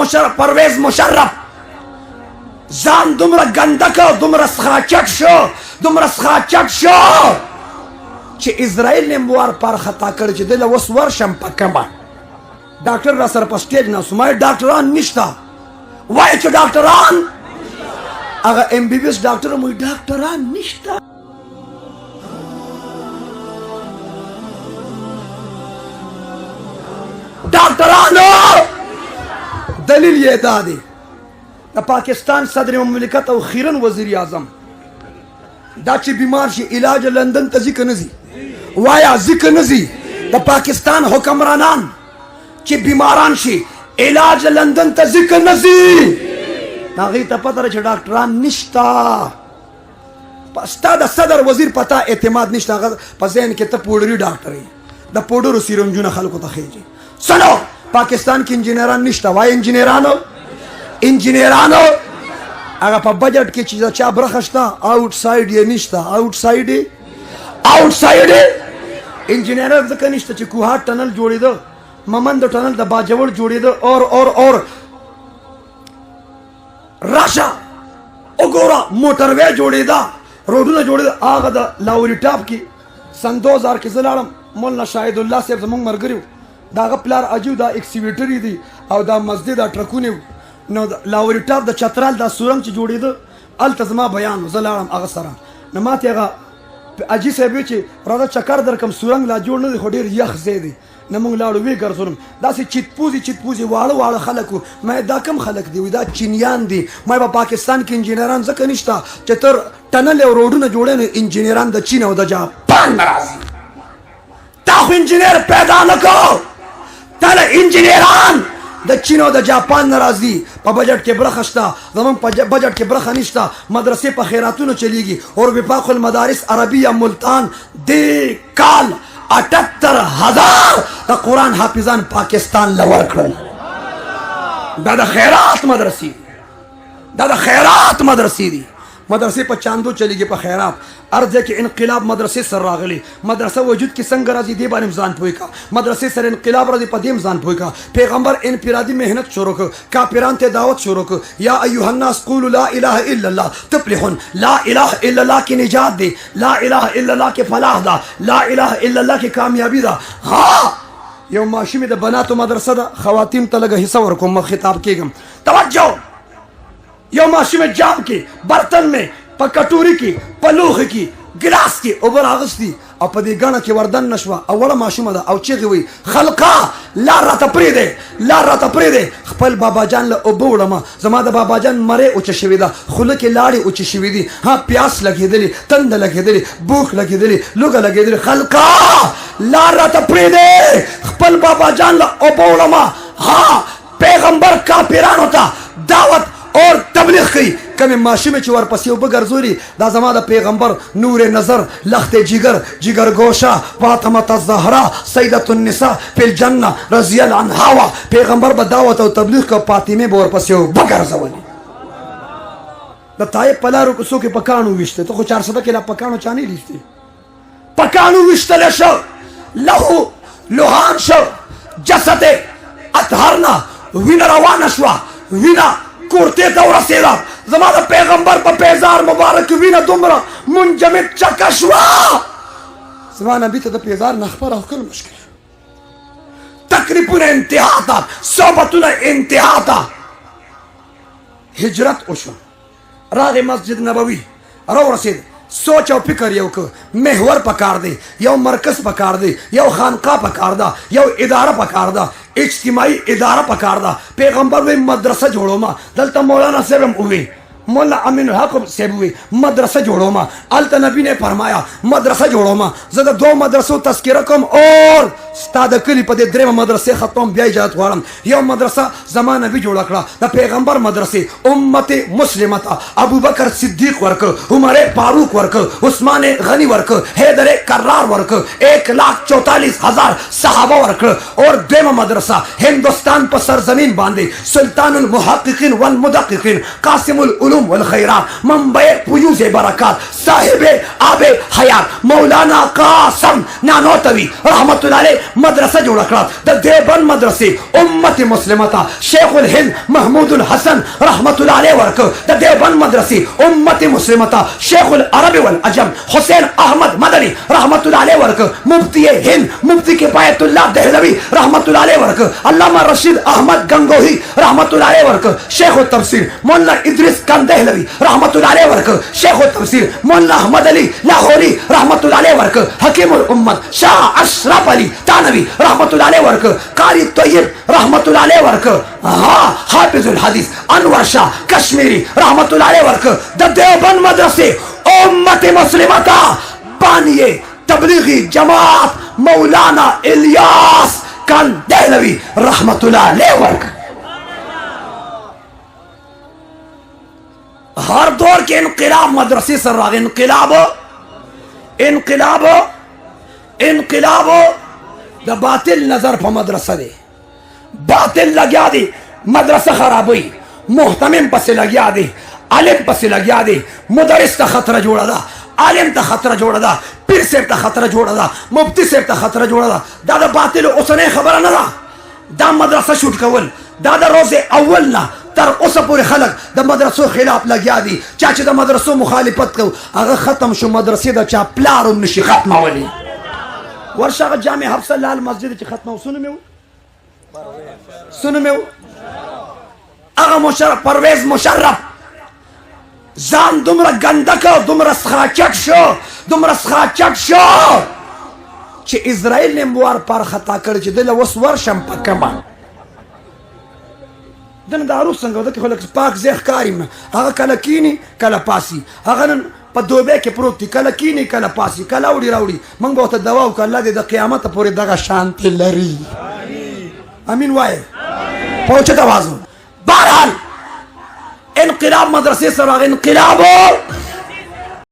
مشرف پرویز مشرف ځان دومره ګنده کړ، دومره سخاچک شو چې اسرائیل نے موار پار خطا کړ چې دله اوس ورشم په کمه. ډاکټر را سره په سټیج ناست وایي ډاکټران نشته، وایي چې ډاکټران هغه ایم بی بي ایس ډاکټر وایي ډاکټران نشته. ډاکټرانو دلیل یې دا دی د پاکستان صدر مملکت او خیرن وزیر اعظم دا چې بیمار شي علاج لندن ته ځي که نه ځي؟ وایا ځي که نه ځي؟ د پاکستان حکمرانان چې بیماران شي علاج لندن ته ځي که نه ځي؟ هغوی ته پته ده چې ډاکټران نشته. ستا د صدر وزیر په تا اعتماد نشته، هغه په ذهن کې ته پوډري ډاکټر یې، د پوډرو سیرنجونه خلکو ته خېږي. سنو پاکستان کې انجینران نشته، وایي انجینرانو هغه په بجټ کې چې د چا برخه شته آوټ سایډ یې نشته. آوټ سایډ انجینران ځکه نشته چې کوهاټ ټنل جوړېده، ممند ټنل د باجوړ جوړېده اور راشه وګوره موټروے جوړېده، روډونه جوړېده. هغه د لاوري ټاپ کې سن 2000 کې زه لاړم، مولانا شاهد الله صاحب زمونږ ملګري وو، د هغه پلار عجیب دا ایکسیویټر دی او دا مسجد دا ټرکونه نو لاوري ټاپ د چترال دا سورنګ چې جوړېده هلته زما بیان و، زه لاړم هغه سره. نو ماته هغه اجي صاحب وی چې راځه چکر درکم، سورنګ لا جوړ نه دی خو ډېر یخ ځای دی. نه موږ لاړو وی ګرځولم داسې چتپوزي واړه خلک وو. ما دا کم خلک دی؟ وی دا چینیان دي. ما په پاکستان کې انجینران ځکه نشته چې تر ټنل او روډونه جوړوي نو انجینران د چین او د جاپان نه راځي. تا خو انجینر پیدا نه کړو، تا له انجینران د چین او د جاپان نه راځي. په بجټ کې برخه شته، زمونږ په بجټ کې برخه نشته. مدرسې په خیراتونو چلیږي. اور وفاق المدارس عربیه ملتان دې کال 78,000 د قرآن حافظان پاکستان له ورکړل. دا د خیرات مدرسې دي. مدرسې په چاندو چلیږي، په خیرات. ارزه کې انقلاب مدرسې سره راغلی. مدرسه وجود کې څنګه راځي دې باندې ځان پوه کا. مدرسې سره انقلاب راځي په دې ځان پوه کا. پیغمبر انفرادي مهنت شروع کړ، کافرانو ته دعوت شروع کړ. یا ایها الناس قولوا لا اله الا الله تفلحون. لا اله الا الله کې نجات دی، لا اله الا الله کې فلاح ده، لا اله الا الله کې کامیابی ده. ها یو ماشومې د بناتو مدرسه ده، خواتین ته لږه حصہ ورکوم، خطاب کېږم. توجه، یو ماشومې جام کې، برتن میں، په کټوري کې، په لوښي کې، ګلاس کې اوبه راغستې او په دې ګڼه کې وردن نشوه. اوله ماشومه ده او چیغې وایي خلقه لار راته پرېږدی، خپل بابا جان له اوبه وړمه. زما د بابا جان مرۍ اوچه شوې ده، خوله کې لاړې اوچې شوې دي، ها پیاس لګېدلې، تنده لګېدلې، بوخ لګېدلې، لوږه لګېدلې. خلقه لار راته پرېږدی، خپل بابا جان له اوبه وړمه. ها پیغمبر کافرانو ته دعوت اور تبلیغ کوي. کمې ماشومې چې ورپسې اوبه ګرځولي دا زما د پیغمبر نور نظر، لخت جگر گوشه، فاطمه الزهرا سیدة النساء فی الجنه رضی الله عنها وا. پیغمبر به دعوت او تبلیغ کو، فاطمه به ورپسې اوبه ګرځولي. د طایب په لارو کوڅو کې پکاڼو ویشته، ته خو 400 کې لا پکاڼو چا نه لیدلي. پکاڼو ویشتلی شو، لهو لوهان شو، جسد اطهرنا، وینه روانه شوه، وینه کورته ته ورسېده. زما د پیغمبر په پیزار مبارک وینه دومره منجمد چکه شوه. زما نبي ته د پیزار نه خبره وکړل مشکل، تکلیفونه انتها ته، صحبتونه انتها ته. هجرت وشو، راغی مسجد نبوي، راورسېد. سوچ او فکر یو که محور پکار دی، یو مرکز پکار دی، یو خانقاه پکار ده، یو اداره پکار ده، اجتماعي اداره پکار ده. پیغمبر وی مدرسه جوړوما. دلته مولانا صاحب هم وی، مولا امین الحق صاحب وی مدرسه جوړوما. الته نبی نے فرمایا مدرسه جوړوما. زه د 2 مدرسو تذکره کوم اور ستا د کلي په دې 3 مدرسې ختم بیا اجازت غواړم. یو مدرسه زما نبی جوړه کړه، د پیغمبر مدرسې. امت مسلمه ته ابوبکر صدیق ورکړ، عمر فاروق ورکړ، عثمان غنی ورکړ، حیدر کرار ورکړ، 1,44,000 صحابه ورکړ. اور دیمه مدرسه هندوستان په سرزمین باندې سلطان المحققین والمدققین، قاسم العلوم والخیرات، منبع فیوز برکات، صاحب آب حیات مولانا قاسم نانوتوی رحمت الله علیه مدرسه جوړ کړه د دیوبند مدرسې امت مسلمه ته شیخ الهند محمود الحسن رحمت الله علیه ورکو د دیوبند مدرسې امت مسلمه ته شیخ العرب والعجم حسین احمد مدنی رحمت الله علیه ورکو مفتی هند مفتی کفایت الله دهلوی رحمت الله علیه ورکو علامہ رشید احمد گنگوہی رحمت الله علیه ورکو شیخ التفسیر مولانا ادریس خان دهلوی رحمت الله علیه ورکو شیخ التفسیر مولانا احمد علی لاہوری رحمت الله علیه ورکو حکیم الامت شاہ اشرف علی تانوی رحمت الله علیه ورکو قاری طیب رحمت الله علیه ورکو حافظ الحدیث انور شاہ کشمیری رحمت الله علیه ورکو د دیوبند مدرسې امت مسلمه ته بانی تبلیغی جماعت مولانا الیاس خان دہلوی رحمت اللہ علیہ ورکو ہر دور کے انقلاب مدرسے سے راغ انقلاب دا باطل نظر پا مدرسہ دے باطل لگیا دے مدرسہ خراب ہوئی محتمم پس لگیا دے علم پس لگیا دے مدرس تا خطرہ جوڑا دا عالم تا خطرہ جوڑا دا پیر سیب تا خطرہ جوڑا دا مفتی سیب تا خطرہ جوڑا دا دا باطل اسنے خبرہ ندا دا مدرسہ شوٹ کول دا روز اول نا تر اوسه پورې خلق د مدرسو خلاف لګیا دي چا چې د مدرسو مخالفت کو هغه ختم شو مدرسې د چا پلارم نشي ختمولی ورشه هغه جامع حفص الله المسجد چې ختمو سنو میو هغه مشرف پرویز مشرف ځان دومره ګندک دومره سخاچک شو چې اسرائیل نے موار پر خطا کړ چې دله وس ورشم په کما دنه د عروس څنګه د خلک پاک زیخ کاریم هغه کله کینی کله پاسی هغه نن په دوبه کې پروت دی کله کینی کله پاسی کله راوړي موږ به ته دوا او کله د قیامت پورې دغه شانت لري امین وای پوهچته وازو بهرحال انقلاب مدرسې سره انقلاب